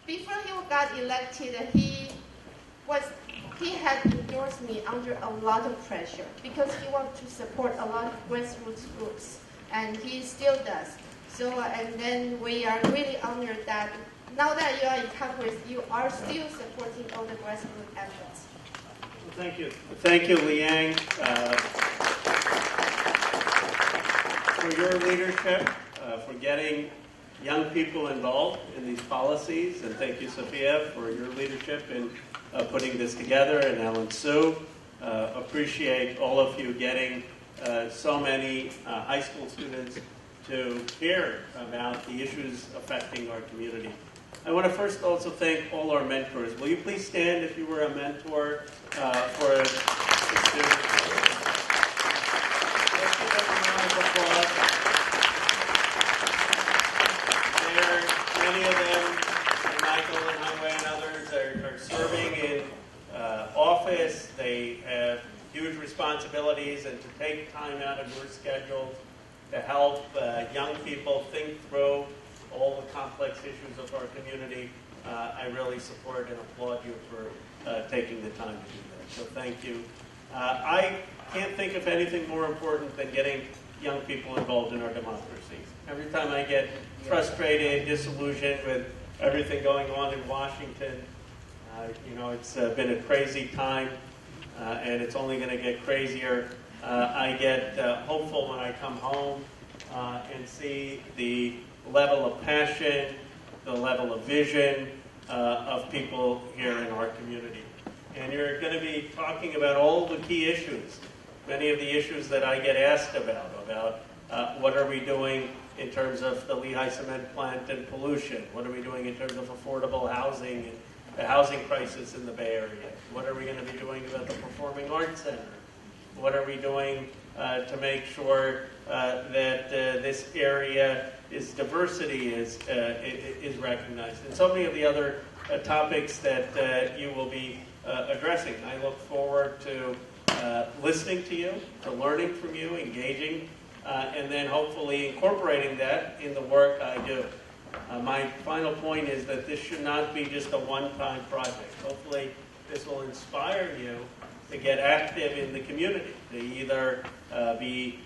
before he got elected, he had endorsed me under a lot of pressure because he wanted to support a lot of grassroots groups, and he still does. So, and then we are really honored that now that you are in Congress, you are still supporting all the grassroots efforts. Well, thank you. Thank you, Liang, for your leadership, for getting young people involved in these policies, and thank you, Sophia, for your leadership in putting this together, and Ellen Sue. Appreciate all of you getting so many high school students to hear about the issues affecting our community. I want to first also thank all our mentors. Will you please stand if you were a mentor for a student? Let's give them a round of applause. Many of them, and Michael and Hanwei and others, are serving in office. They have huge responsibilities, and to take time out of your schedule to help young people think through all the complex issues of our community, I really support and applaud you for taking the time to do that. So thank you. I can't think of anything more important than getting young people involved in our democracy. Every time I get frustrated, disillusioned with everything going on in Washington, it's been a crazy time, and it's only going to get crazier. I get hopeful when I come home and see the level of passion, the level of vision of people here in our community. And you're going to be talking about all the key issues, many of the issues that I get asked about what are we doing in terms of the Lehigh cement plant and pollution, what are we doing in terms of affordable housing and the housing crisis in the Bay Area, what are we going to be doing about the Performing Arts Center, what are we doing to make sure that this area diversity is recognized, and so many of the other topics that you will be addressing. I look forward to listening to you, to learning from you, engaging, and then hopefully incorporating that in the work I do. My final point is that this should not be just a one-time project. Hopefully this will inspire you to get active in the community, to either be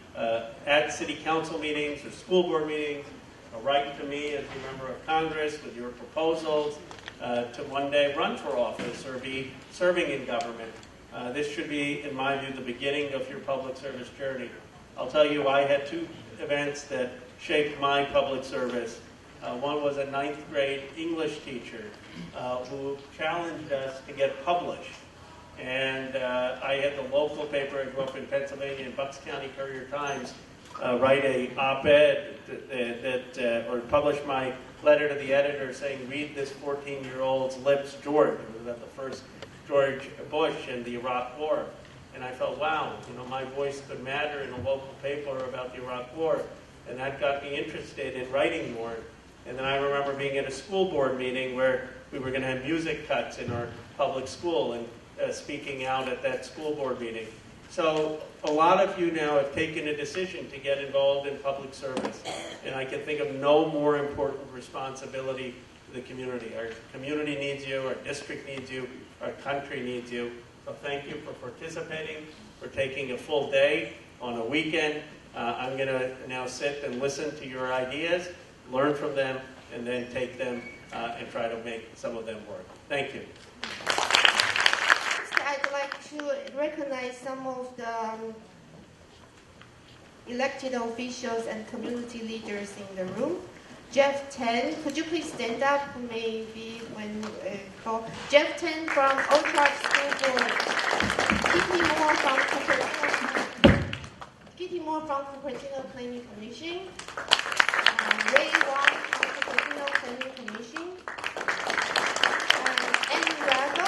at city council meetings or school board meetings, or write to me as a member of Congress with your proposals, to one day run for office or be serving in government. This should be, in my view, the beginning of your public service journey. I'll tell you, I had two events that shaped my public service. One was a 9th grade English teacher who challenged us to get published. And I had the local paper, I grew up in Pennsylvania, in Bucks County Courier-Times, write a op-ed or publish my letter to the editor saying, read this 14-year-old's lips, George. It was about the first George Bush and the Iraq War. And I felt, wow, my voice could matter in a local paper about the Iraq War. And that got me interested in writing more. And then I remember being at a school board meeting where we were going to have music cuts in our public school and speaking out at that school board meeting. So a lot of you now have taken a decision to get involved in public service. And I can think of no more important responsibility to the community. Our community needs you, our district needs you, our country needs you. So thank you for participating, for taking a full day on a weekend. I'm going to now sit and listen to your ideas, learn from them, and then take them and try to make some of them work. Thank you. I'd like to recognize some of the elected officials and community leaders in the room. Jeff Tan, could you please stand up maybe when call? Jeff Tan from Oak Park School Board. Kitty Moore from Cupertino Planning Commission. Ray Wong from Cupertino Planning Commission. Annie Rago,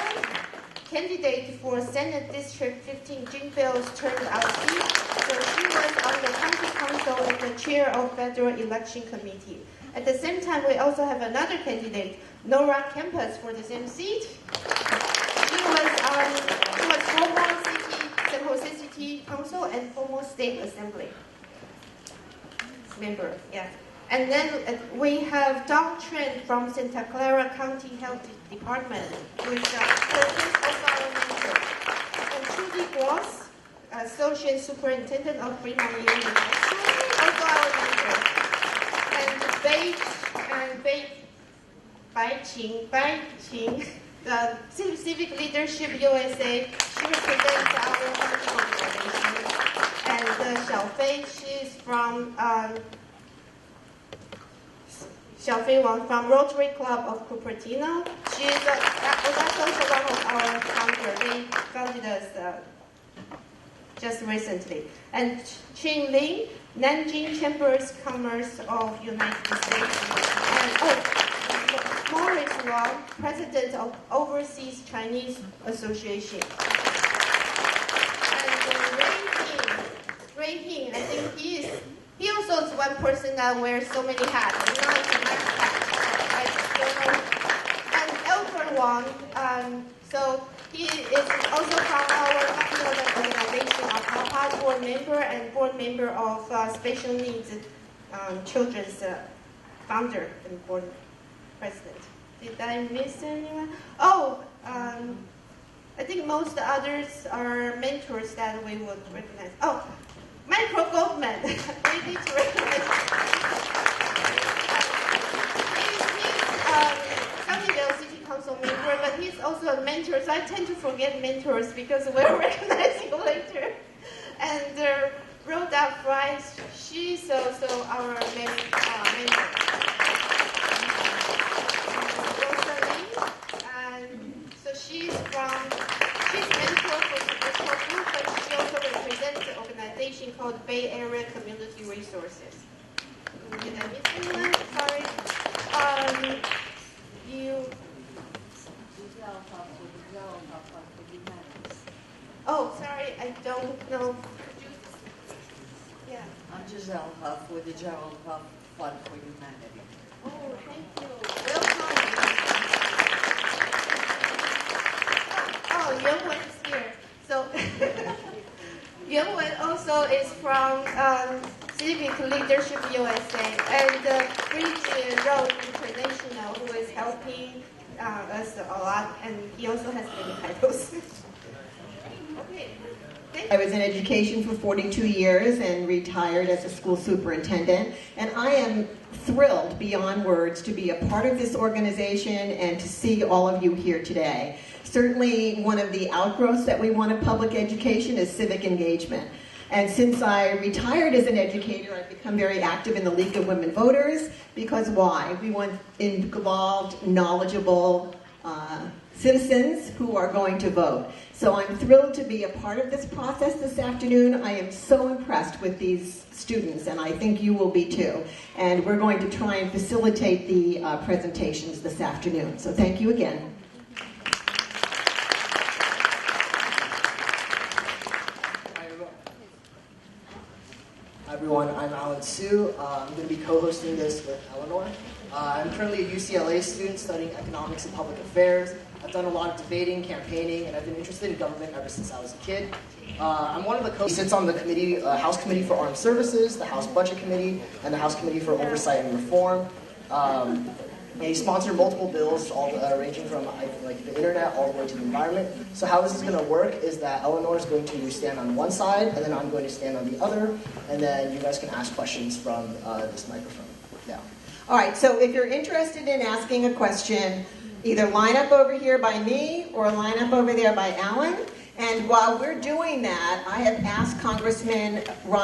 candidate for Senate District 15 Greenfield's turned out seat. So she was on the County Council and the chair of Federal Election Committee. At the same time, we also have another candidate, Nora Campus, for the same seat. She was former San Jose City Council and former State Assembly member. Yes. And then we have Don Trent from Santa Clara County Health Department, who is also our mentor. And Trudy Gross, Associate Superintendent of Fremont Union High School, also our mentor. And Bai Qing, the Civic Leadership USA, she represents our housing organization. And Xiao Fei, she's from Xiao Fei Wang from Rotary Club of Cupertino. That's also one of our founders. They founded us just recently. And Qing Ling, Nanjing Chambers of Commerce of United States. And Morris Wang, President of Overseas Chinese Association. And Ray Hing, I think he also is one person that wears so many hats. And now it's a nice hat. I don't know. And Elford Wang, so he is also from our national organization of Papa, board member and board member of Special Needs Children's founder and board president. Did I miss anyone? Oh, I think most others are mentors that we would recognize. Oh, Michael Goldman. We need to recognize. He's Sunnyvale City Council member, but he's also a mentor. So I tend to forget mentors because we're recognizing later. And Rhoda Fry, she's also our mentor. She's mentor for the group, but she also represents an organization called Bay Area Community Resources. Did I miss anyone? Sorry. Oh, sorry, I don't know. Yeah. I'm Giselle Huff with the Gerald Huff Fund for Humanity. Oh, thank you. Welcome. Oh, Yuan is here. So Yuan also is from Civic Leadership USA and Bridge Road International, who is helping us a lot, and he also has many titles. Okay. I was in education for 42 years and retired as a school superintendent, and I am thrilled beyond words to be a part of this organization and to see all of you here today. Certainly one of the outgrowths that we want in public education is civic engagement. And since I retired as an educator, I've become very active in the League of Women Voters, because why? We want involved, knowledgeable citizens who are going to vote. So I'm thrilled to be a part of this process this afternoon. I am so impressed with these students, and I think you will be too. And we're going to try and facilitate the presentations this afternoon. So thank you again. Hi everyone, I'm Alan Sue. I'm going to be co-hosting this with Eleanor. I'm currently a UCLA student studying economics and public affairs. I've done a lot of debating, campaigning, and I've been interested in government ever since I was a kid. I'm one of the sits on the committee, House Committee for Armed Services, the House Budget Committee, and the House Committee for Oversight and Reform. And he sponsored multiple bills, all ranging from like the internet all the way to the environment. So how this is going to work is that Eleanor is going to stand on one side, and then I'm going to stand on the other, and then you guys can ask questions from this microphone. Yeah. All right, so if you're interested in asking a question, either line up over here by me or line up over there by Alan. And while we're doing that, I have asked Congressman Ro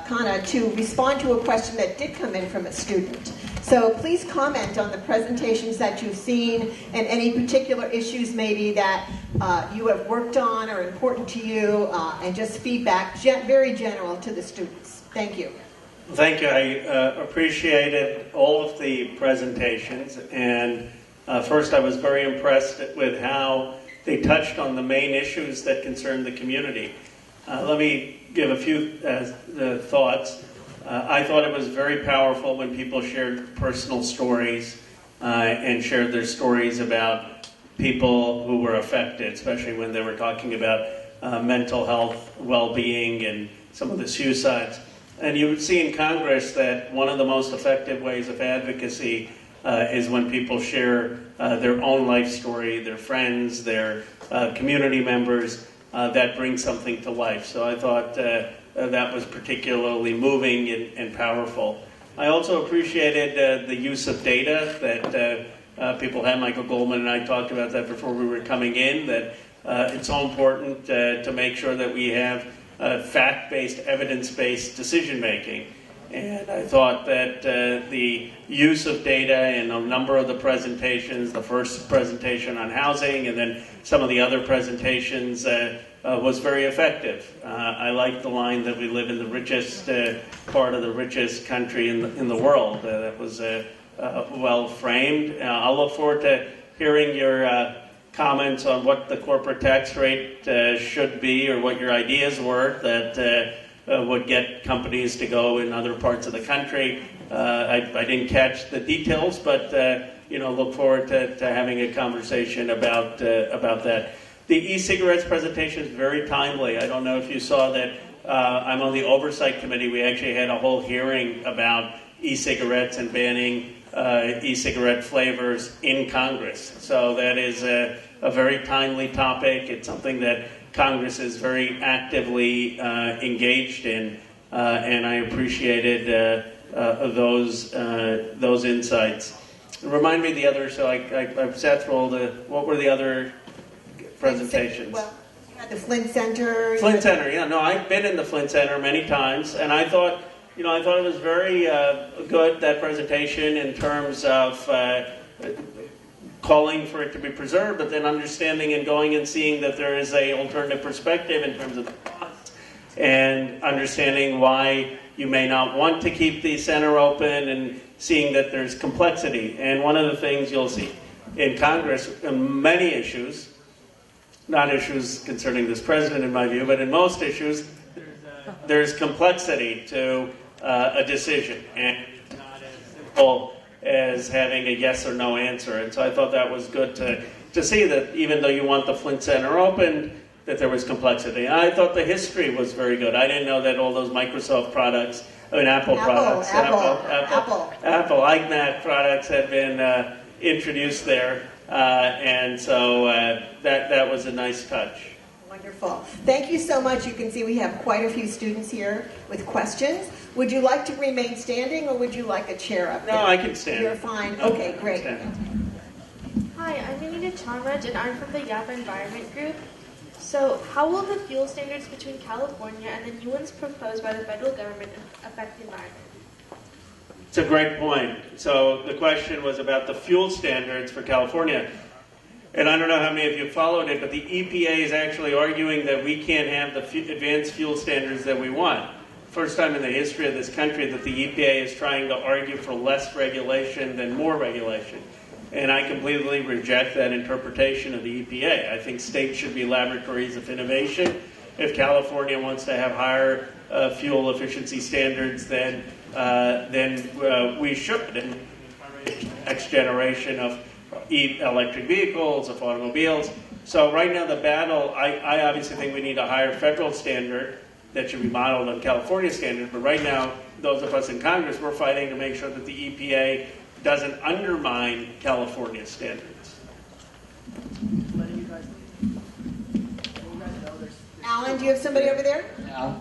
Khanna to respond to a question that did come in from a student. So please comment on the presentations that you've seen and any particular issues maybe that you have worked on or important to you, and just feedback, very general to the students. Thank you. Thank you. I appreciated all of the presentations, and first I was very impressed with how they touched on the main issues that concern the community. Let me give a few thoughts. I thought it was very powerful when people shared personal stories and shared their stories about people who were affected, especially when they were talking about mental health, well-being, and some of the suicides. And you would see in Congress that one of the most effective ways of advocacy is when people share their own life story, their friends, their community members, that brings something to life. So I thought that was particularly moving and powerful. I also appreciated the use of data that people had. Michael Goldman and I talked about that before we were coming in, that it's so important to make sure that we have fact-based, evidence-based decision-making. And I thought that the use of data in a number of the presentations, the first presentation on housing and then some of the other presentations, was very effective. I like the line that we live in the richest part of the richest country in the world. That was well framed. I'll look forward to hearing your comments on what the corporate tax rate should be, or what your ideas were that would get companies to go in other parts of the country. I didn't catch the details, but look forward to having a conversation about that. The e-cigarettes presentation is very timely. I don't know if you saw that. I'm on the oversight committee. We actually had a whole hearing about e-cigarettes and banning e-cigarette flavors in Congress. So that is a very timely topic. It's something that Congress is very actively engaged in, and I appreciated those insights. Remind me the other. So I've sat through all the. What were the other presentations? Well, you had the Flint Center. Flint Center. Yeah. No, I've been in the Flint Center many times, and I thought it was very good, that presentation, in terms of calling for it to be preserved, but then understanding and going and seeing that there is an alternative perspective in terms of the costs, and understanding why you may not want to keep the center open, and seeing that there's complexity. And one of the things you'll see in Congress, in many issues, not issues concerning this president in my view, but in most issues, there's complexity to a decision, and it's not as simple as having a yes or no answer. And so I thought that was good to see that even though you want the Flint Center opened, that there was complexity. And I thought the history was very good. I didn't know that all those Microsoft products, Apple products, Apple iMac products had been introduced there. And so that was a nice touch. Wonderful. Thank you so much. You can see we have quite a few students here with questions. Would you like to remain standing, or would you like a chair up there? No, I can stand. You're fine. Okay, great. Hi, I'm Anita Chanraj, and I'm from the Yapa Environment Group. So how will the fuel standards between California and the new ones proposed by the federal government affect the environment? It's a great point. So the question was about the fuel standards for California. And I don't know how many of you followed it, but the EPA is actually arguing that we can't have the advanced fuel standards that we want. First time in the history of this country that the EPA is trying to argue for less regulation than more regulation. And I completely reject that interpretation of the EPA. I think states should be laboratories of innovation. If California wants to have higher fuel efficiency standards, then we should. And next generation of electric vehicles, of automobiles. So right now the battle, I obviously think we need a higher federal standard that should be modeled on California standards. But right now, those of us in Congress, we're fighting to make sure that the EPA doesn't undermine California standards. Alan, do you have somebody over there? Yeah.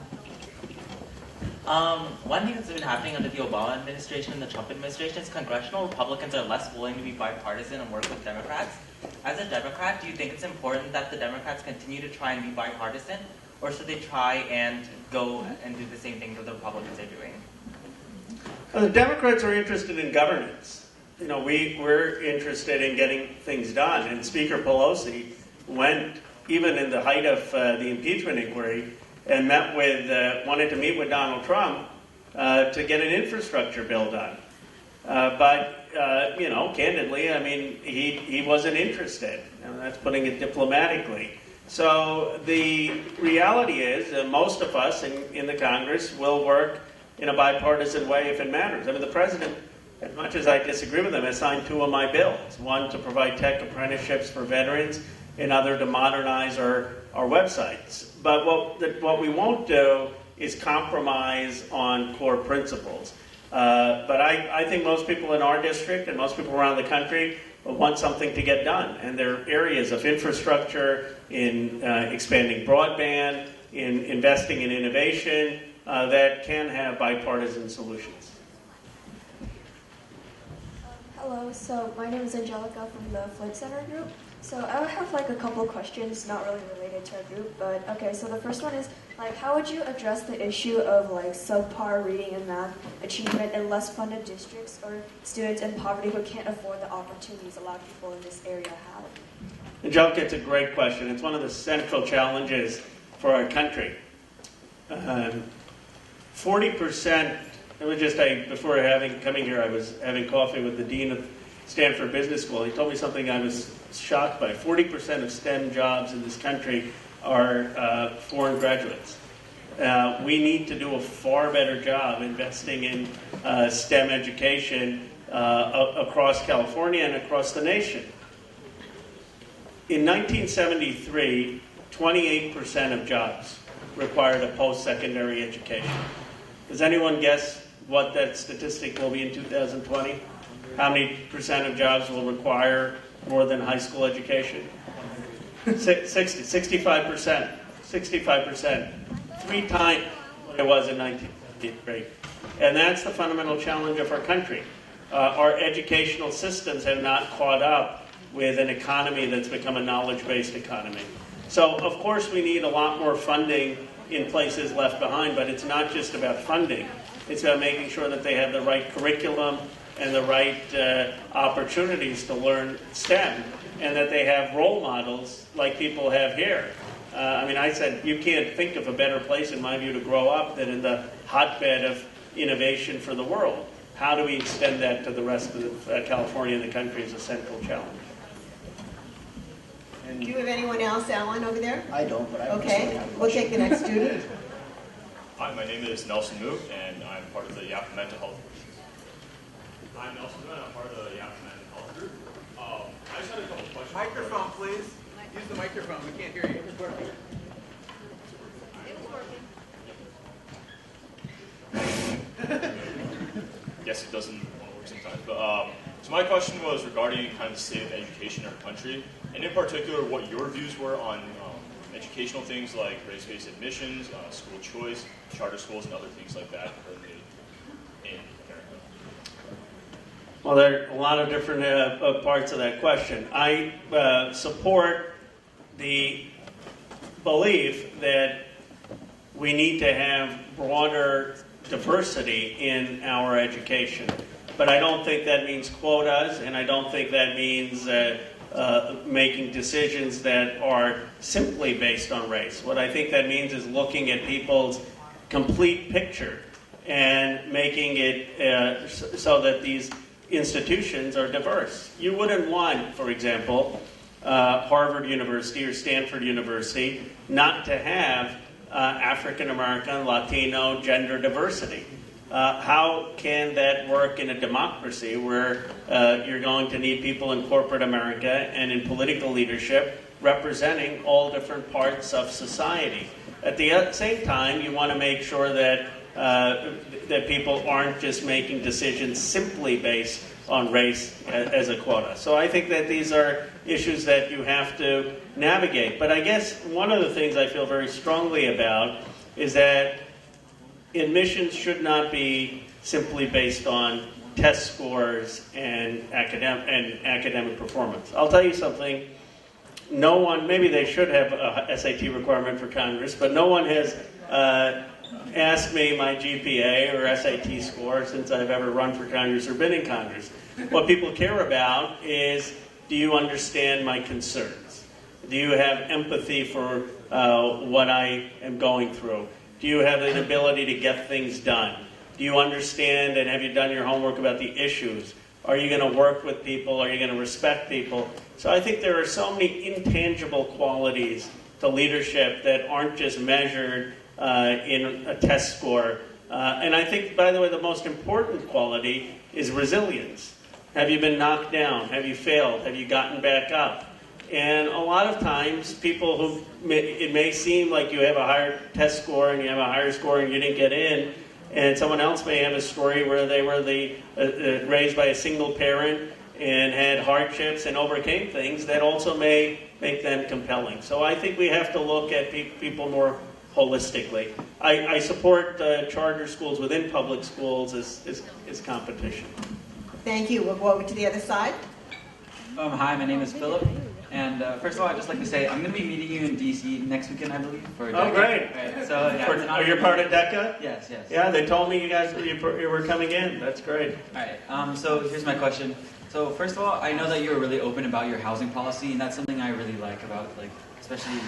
One thing that's been happening under the Obama administration and the Trump administration is congressional Republicans are less willing to be bipartisan and work with Democrats. As a Democrat, do you think it's important that the Democrats continue to try and be bipartisan, or should they try and go and do the same thing that the Republicans are doing? The Democrats are interested in governance. We're interested in getting things done. And Speaker Pelosi went, even in the height of the impeachment inquiry, and wanted to meet with Donald Trump to get an infrastructure bill done. But candidly, he wasn't interested. And that's putting it diplomatically. So the reality is that most of us in the Congress will work in a bipartisan way if it matters. The president, as much as I disagree with him, has signed 2 of my bills. One to provide tech apprenticeships for veterans, and other to modernize our websites. But what we won't do is compromise on core principles. But I think most people in our district and most people around the country want something to get done. And there are areas of infrastructure, in expanding broadband, in investing in innovation that can have bipartisan solutions. Hello, so my name is Angelica from the Floyd Center group. So I have like a couple of questions, not really related to our group, but okay, so the first one is like, how would you address the issue of like subpar reading and math achievement in less funded districts or students in poverty who can't afford the opportunities a lot of people in this area have? Angelica, it's a great question. It's one of the central challenges for our country. 40%, it was just before coming here, I was having coffee with the dean of Stanford Business School. He told me something I was shocked by. 40% of STEM jobs in this country are foreign graduates. We need to do a far better job investing in STEM education across California and across the nation. In 1973, 28% of jobs required a post-secondary education. Does anyone guess what that statistic will be in 2020? How many percent of jobs will require more than high school education? 65%. 65%. 3 times what it was in 1983. And that's the fundamental challenge of our country. Our educational systems have not caught up with an economy that's become a knowledge-based economy. So, of course, we need a lot more funding in places left behind, but it's not just about funding. It's about making sure that they have the right curriculum and the right opportunities to learn STEM, and that they have role models like people have here. I said, you can't think of a better place, in my view, to grow up than in the hotbed of innovation for the world. How do we extend that to the rest of California and the country is a central challenge. Do you have anyone else, Alan, over there? I don't, but I Okay, we'll take the next student. Hi, my name is Nelson Mook, and I'm part of the Yap Mental Health Group. I'm Nelson Mook, and I'm part of the Yap Mental Health Group. I just had a couple questions. Microphone, please. Use the microphone. We can't hear you. It's working. Yes, it doesn't want to work sometimes. But so my question was regarding kind of the state of education in our country, and in particular, what your views were on educational things like race-based admissions, school choice, charter schools, and other things like that currently in America. Well, there are a lot of different parts of that question. I support the belief that we need to have broader diversity in our education. But I don't think that means quotas, and I don't think that means making decisions that are simply based on race. What I think that means is looking at people's complete picture and making it so that these institutions are diverse. You wouldn't want, for example, Harvard University or Stanford University not to have African American, Latino, gender diversity. How can that work in a democracy where you're going to need people in corporate America and in political leadership representing all different parts of society? At the same time, you want to make sure that that people aren't just making decisions simply based on race as a quota. So I think that these are issues that you have to navigate. But I guess one of the things I feel very strongly about is that admissions should not be simply based on test scores and academic performance. I'll tell you something. No one, maybe they should have a SAT requirement for Congress, but no one has asked me my GPA or SAT score since I've ever run for Congress or been in Congress. What people care about is, do you understand my concerns? Do you have empathy for what I am going through? Do you have an ability to get things done? Do you understand and have you done your homework about the issues? Are you going to work with people? Are you going to respect people? So I think there are so many intangible qualities to leadership that aren't just measured in a test score. And I think, by the way, the most important quality is resilience. Have you been knocked down? Have you failed? Have you gotten back up? And a lot of times, people who, it may seem like you have a higher test score and you have a higher score and you didn't get in, and someone else may have a story where they were raised by a single parent and had hardships and overcame things that also may make them compelling. So I think we have to look at people more holistically. I support charter schools within public schools as competition. Thank you. We'll go over to the other side. Hi, my name is Philip. And first of all, I'd just like to say I'm going to be meeting you in D.C. next weekend, I believe. For Oh, great. Right. So, yeah, Are you part of DECA? Yes, yes. Yeah, they told me you guys you were coming in. That's great. All right. So here's my question. So first of all, I know that you're really open about your housing policy, and that's something I really like about, especially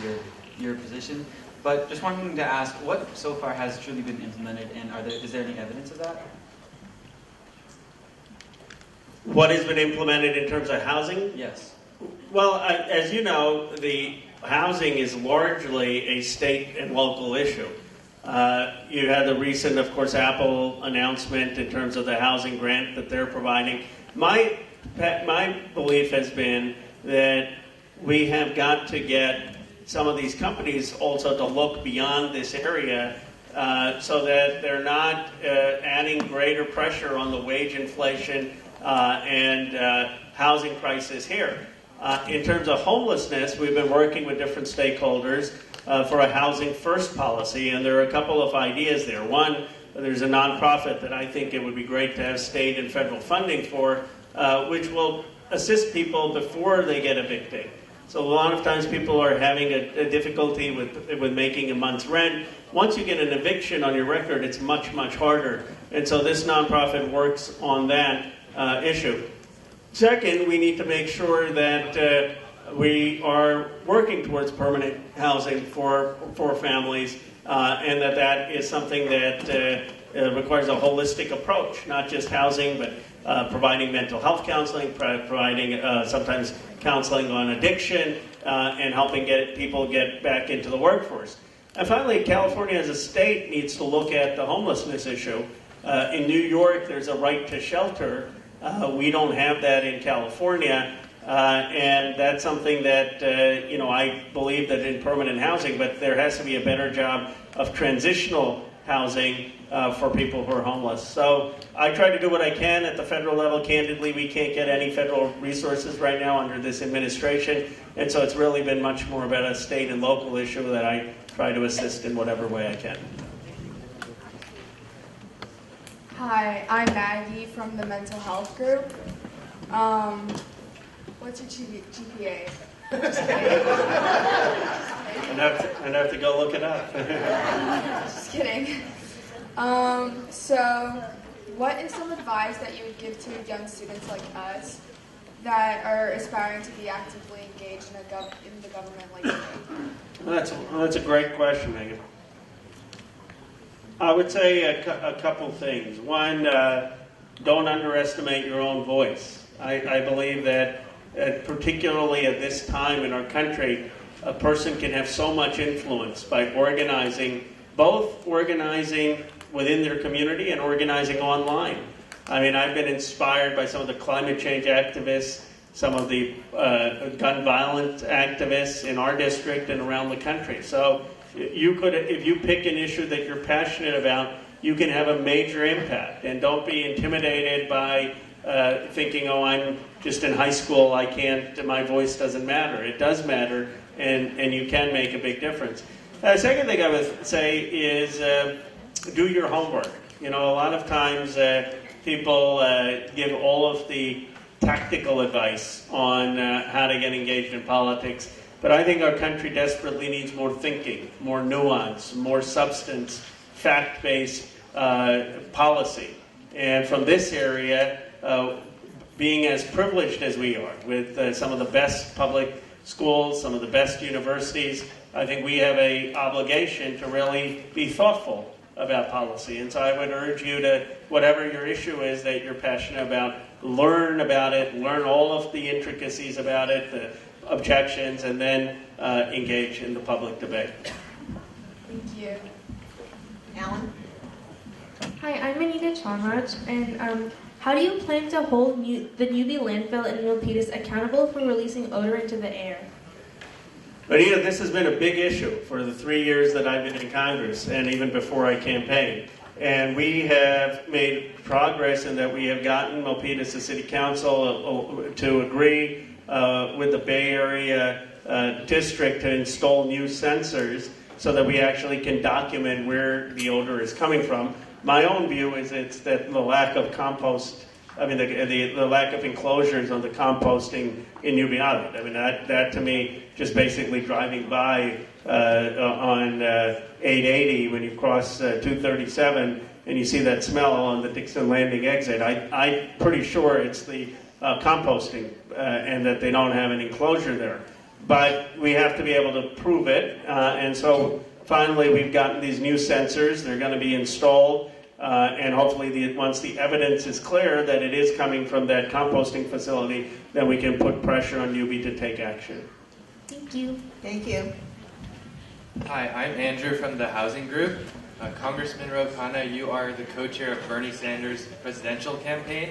your position. But just wanting to ask, what so far has truly been implemented, and is there any evidence of that? What has been implemented in terms of housing? Yes. Well, as you know, the housing is largely a state and local issue. You had the recent, of course, Apple announcement in terms of the housing grant that they're providing. My belief has been that we have got to get some of these companies also to look beyond this area so that they're not adding greater pressure on the wage inflation and housing crisis here. In terms of homelessness, we've been working with different stakeholders for a housing first policy, and there are a couple of ideas there. One, there's a nonprofit that I think it would be great to have state and federal funding for, which will assist people before they get evicted. So a lot of times people are having a difficulty with making a month's rent. Once you get an eviction on your record, it's much, much harder. And so this nonprofit works on that issue. Second, we need to make sure that we are working towards permanent housing for families, and that is something that requires a holistic approach, not just housing, but providing mental health counseling, providing sometimes counseling on addiction, and helping people get back into the workforce. And finally, California as a state needs to look at the homelessness issue. In New York, there's a right to shelter. We don't have that in California, and that's something that, I believe that in permanent housing, but there has to be a better job of transitional housing for people who are homeless. So I try to do what I can at the federal level. Candidly, we can't get any federal resources right now under this administration, and so it's really been much more about a state and local issue that I try to assist in whatever way I can. Hi, I'm Maggie from the mental health group. What's your GPA? I'd have to go look it up. Just kidding. So, what is some advice that you would give to young students like us that are aspiring to be actively engaged in the government like you? That's a great question, Megan. I would say a couple things. One, don't underestimate your own voice. I believe that particularly at this time in our country, a person can have so much influence by both organizing within their community and organizing online. I mean, I've been inspired by some of the climate change activists, some of the gun violence activists in our district and around the country. So if you pick an issue that you're passionate about, you can have a major impact. And don't be intimidated by thinking, oh, I'm just in high school, my voice doesn't matter. It does matter, and you can make a big difference. The second thing I would say is do your homework. A lot of times people give all of the tactical advice on how to get engaged in politics. But I think our country desperately needs more thinking, more nuance, more substance, fact-based policy. And from this area, being as privileged as we are, with some of the best public schools, some of the best universities, I think we have an obligation to really be thoughtful about policy. And so I would urge you to, whatever your issue is that you're passionate about, learn about it, learn all of the intricacies about it, the objections, and then engage in the public debate. Thank you. Alan? Hi, I'm Anita Chalmers, and how do you plan to hold the Newbie landfill in Milpitas accountable for releasing odor into the air? Anita, this has been a big issue for the 3 years that I've been in Congress, and even before I campaigned. And we have made progress in that we have gotten Milpitas, the City Council, to agree with the Bay Area District to install new sensors so that we actually can document where the odor is coming from. My own view is it's that the lack of compost, the lack of enclosures on the composting in Ubiana. I mean, that to me, just basically driving by on 880 when you cross 237 and you see that smell on the Dixon Landing exit, I'm pretty sure it's the composting and that they don't have an enclosure there. But we have to be able to prove it, and so finally we've gotten these new sensors. They're going to be installed, and hopefully once the evidence is clear that it is coming from that composting facility, then we can put pressure on UB to take action. Thank you. Thank you. Hi, I'm Andrew from the Housing Group. Congressman Ro Khanna, you are the co-chair of Bernie Sanders' presidential campaign,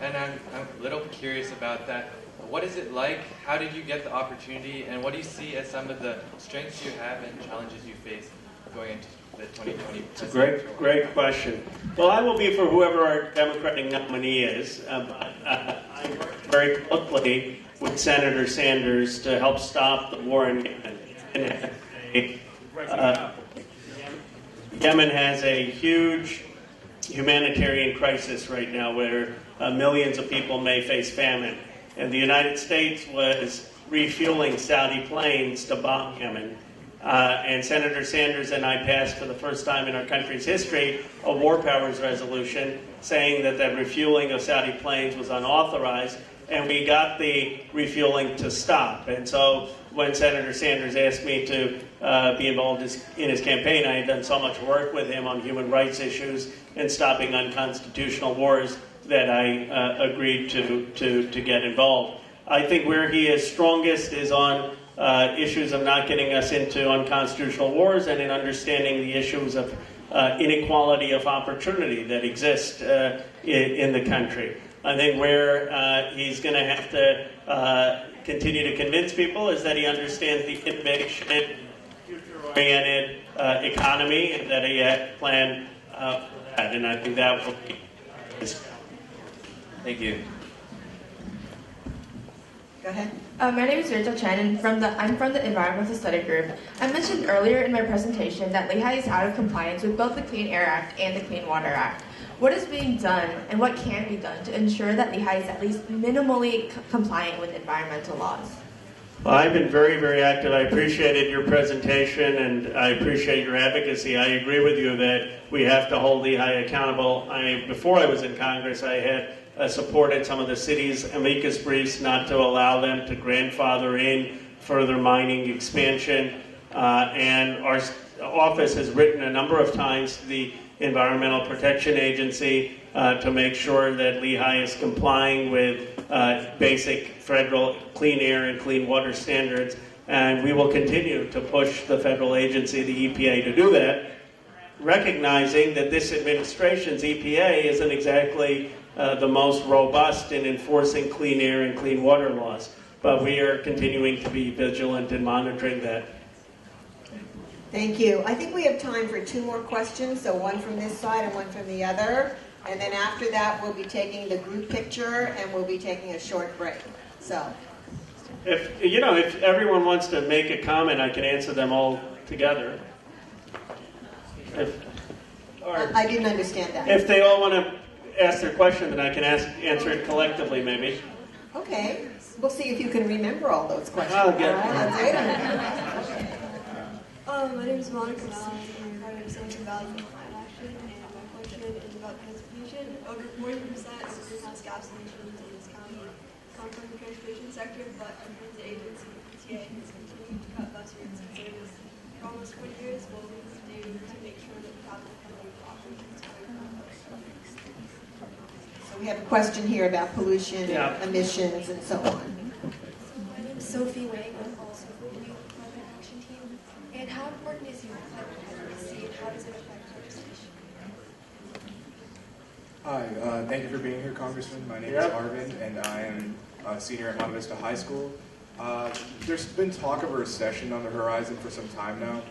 and I'm a little curious about that. What is it like? How did you get the opportunity? And what do you see as some of the strengths you have and challenges you face going into the 2020? It's a great question. Well, I will be for whoever our Democratic nominee is. I work very closely with Senator Sanders to help stop the war in Yemen. Yemen has a huge humanitarian crisis right now where millions of people may face famine. And the United States was refueling Saudi planes to bomb Yemen. And Senator Sanders and I passed for the first time in our country's history a war powers resolution saying that that refueling of Saudi planes was unauthorized, and we got the refueling to stop. And so when Senator Sanders asked me to be involved in his campaign, I had done so much work with him on human rights issues and stopping unconstitutional wars that I agreed to get involved. I think where he is strongest is on issues of not getting us into unconstitutional wars and in understanding the issues of inequality of opportunity that exist in the country. I think where he's going to have to continue to convince people is that he understands the innovation, future-oriented economy, and that he had planned for that. And I think that will be his. Thank you. Go ahead. My name is Rachel Chen, and I'm from the Environmental Study Group. I mentioned earlier in my presentation that Lehigh is out of compliance with both the Clean Air Act and the Clean Water Act. What is being done and what can be done to ensure that Lehigh is at least minimally compliant with environmental laws? Well, I've been very, very active. I appreciated your presentation and I appreciate your advocacy. I agree with you that we have to hold Lehigh accountable. Before I was in Congress, I had supported some of the city's amicus briefs not to allow them to grandfather in further mining expansion. And our office has written a number of times to the Environmental Protection Agency to make sure that Lehigh is complying with basic federal clean air and clean water standards. And we will continue to push the federal agency, the EPA, to do that, recognizing that this administration's EPA isn't exactly the most robust in enforcing clean air and clean water laws. But we are continuing to be vigilant in monitoring that. Thank you. I think we have time for 2 more questions, so one from this side and one from the other. And then after that, we'll be taking the group picture and we'll be taking a short break. So, if everyone wants to make a comment, I can answer them all together. I didn't understand that. If they all want to ask their question, then I can answer it collectively, maybe. Okay. We'll see if you can remember all those questions. I'll get My name is Monica Allen, and I'm part of Silicon Valley for Climate Action, and my question is about transportation. Over 40% of greenhouse gas emissions in this county come from the transportation sector, but our transit agency, PTA, has continued to cut bus routes and service for almost 20 years. What will we do to make sure that we have the company operations going forward? So we have a question here about pollution, emissions, and so on. My name is Sophie Wang. I'm also from the Climate Action Team. And how important is your climate advocacy, and how does it affect legislation? Hi, thank you for being here, Congressman. My name is Arvind, and I am a senior at Monte Vista High School. There's been talk of a recession on the horizon for some time now,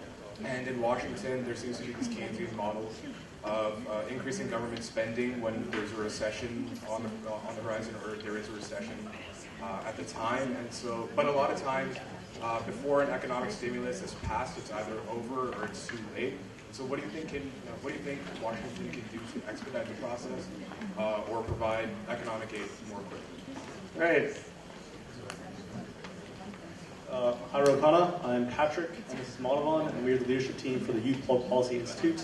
and in Washington there seems to be these Keynesian models of increasing government spending when there's a recession on the horizon, or there is a recession at the time. And so, but a lot of times before an economic stimulus is passed, it's either over or it's too late. So what do you think Washington can do to expedite the process or provide economic aid more quickly? Right. Hi, Ro Khanna. I'm Patrick, and this is Monavon, and we're the leadership team for the Youth Public Policy Institute.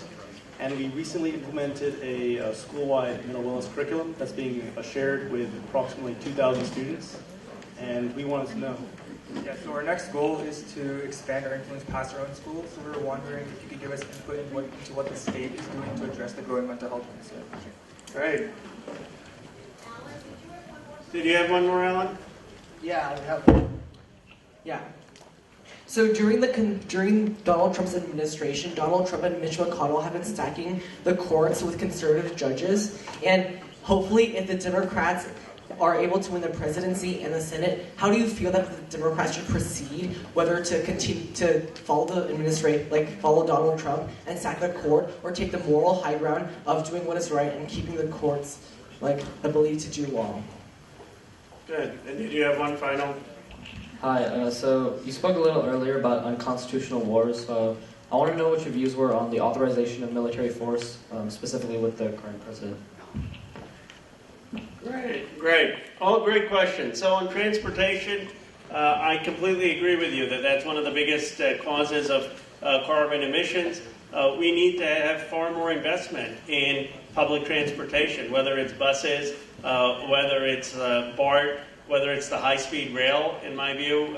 And we recently implemented a school-wide mental wellness curriculum that's being shared with approximately 2,000 students. And we wanted to know. Yeah, so our next goal is to expand our influence past our own schools. So we were wondering if you could give us input into what the state is doing to address the growing mental health concern. Great. Did you have one more, Alan? Yeah, I have. Yeah. So during Donald Trump's administration, Donald Trump and Mitch McConnell have been stacking the courts with conservative judges. And hopefully, if the Democrats are able to win the presidency and the Senate, how do you feel that the Democrats should proceed, whether to continue to follow the administration, follow Donald Trump and sack the court, or take the moral high ground of doing what is right and keeping the courts, believed to do law? Good. And did you have one final? Hi, so you spoke a little earlier about unconstitutional wars. I want to know what your views were on the authorization of military force, specifically with the current president. Great. All great questions. So on transportation, I completely agree with you that that's one of the biggest causes of carbon emissions. We need to have far more investment in public transportation, whether it's buses, whether it's BART, whether it's the high-speed rail. In my view,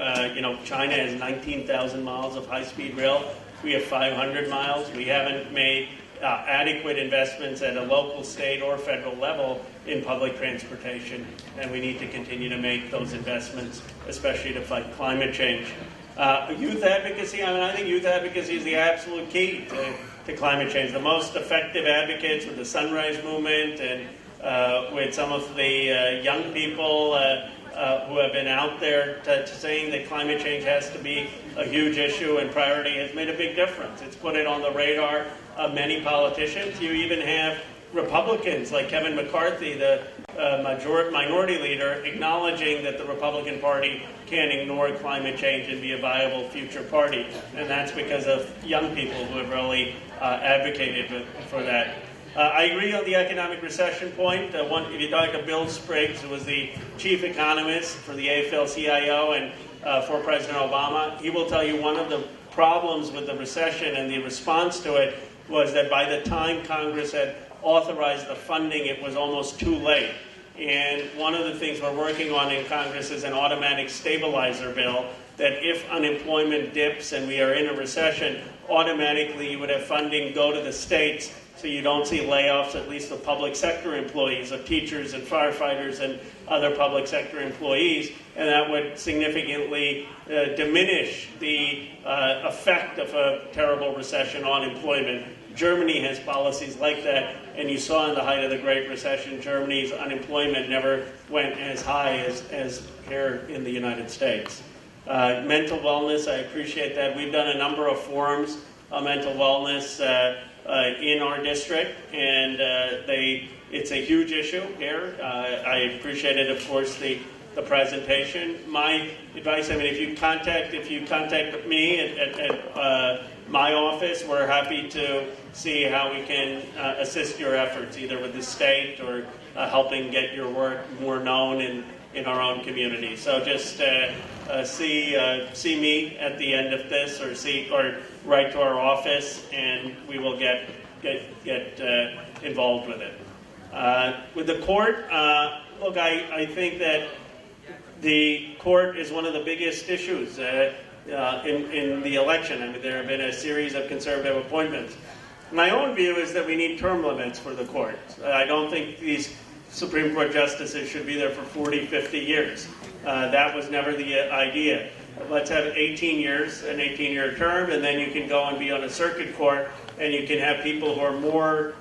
China has 19,000 miles of high-speed rail. We have 500 miles. We haven't made adequate investments at a local, state, or federal level in public transportation, and we need to continue to make those investments, especially to fight climate change. Youth advocacy, I think youth advocacy is the absolute key to climate change. The most effective advocates with the Sunrise Movement and with some of the young people who have been out there saying that climate change has to be a huge issue and priority has made a big difference. It's put it on the radar of many politicians. You even have Republicans like Kevin McCarthy, the minority leader, acknowledging that the Republican Party can't ignore climate change and be a viable future party. And that's because of young people who have really advocated for that. I agree on the economic recession point. If you talk to Bill Spriggs, who was the chief economist for the AFL-CIO and for President Obama, he will tell you one of the problems with the recession and the response to it was that by the time Congress had authorized the funding, it was almost too late. And one of the things we're working on in Congress is an automatic stabilizer bill that if unemployment dips and we are in a recession, automatically you would have funding go to the states so you don't see layoffs, at least of public sector employees, of teachers and firefighters and other public sector employees, and that would significantly diminish the effect of a terrible recession on employment. Germany has policies like that, and you saw in the height of the Great Recession, Germany's unemployment never went as high as here in the United States. Mental wellness, I appreciate that. We've done a number of forums on mental wellness in our district, and it's a huge issue here. I appreciated, of course, the presentation. My advice, if you contact me at my office, we're happy to see how we can assist your efforts, either with the state or helping get your work more known in our own community. So just see me at the end of this, or write to our office, and we will get involved with it. With the court, look, I think that the court is one of the biggest issues in the election. There have been a series of conservative appointments. My own view is that we need term limits for the court. I don't think these Supreme Court justices should be there for 40, 50 years. That was never the idea. Let's have 18 years, an 18-year term, and then you can go and be on a circuit court, and you can have people who are more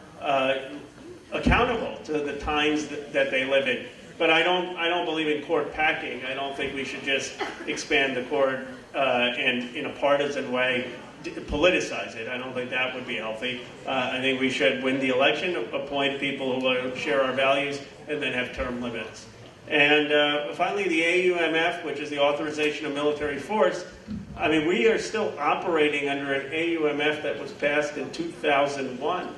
accountable to the times that they live in. But I don't believe in court packing. I don't think we should just expand the court and in a partisan way politicize it. I don't think that would be healthy. I think we should win the election, appoint people who share our values, and then have term limits. And finally, the AUMF, which is the Authorization of Military Force. I mean, we are still operating under an AUMF that was passed in 2001.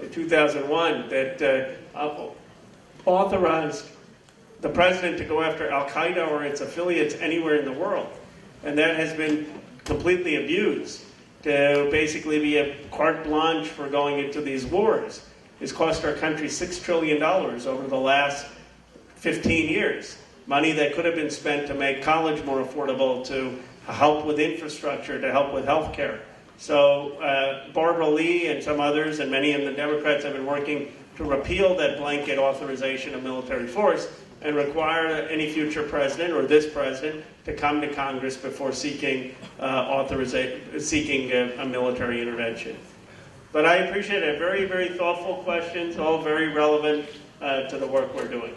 In 2001, that authorized the president to go after Al-Qaeda or its affiliates anywhere in the world. And that has been completely abused to basically be a carte blanche for going into these wars. It's cost our country $6 trillion over the last 15 years. Money that could have been spent to make college more affordable, to help with infrastructure, to help with health care. So Barbara Lee and some others and many of the Democrats have been working to repeal that blanket authorization of military force and require any future president or this president to come to Congress before seeking a military intervention. But I appreciate it. Very, very thoughtful questions, all very relevant to the work we're doing.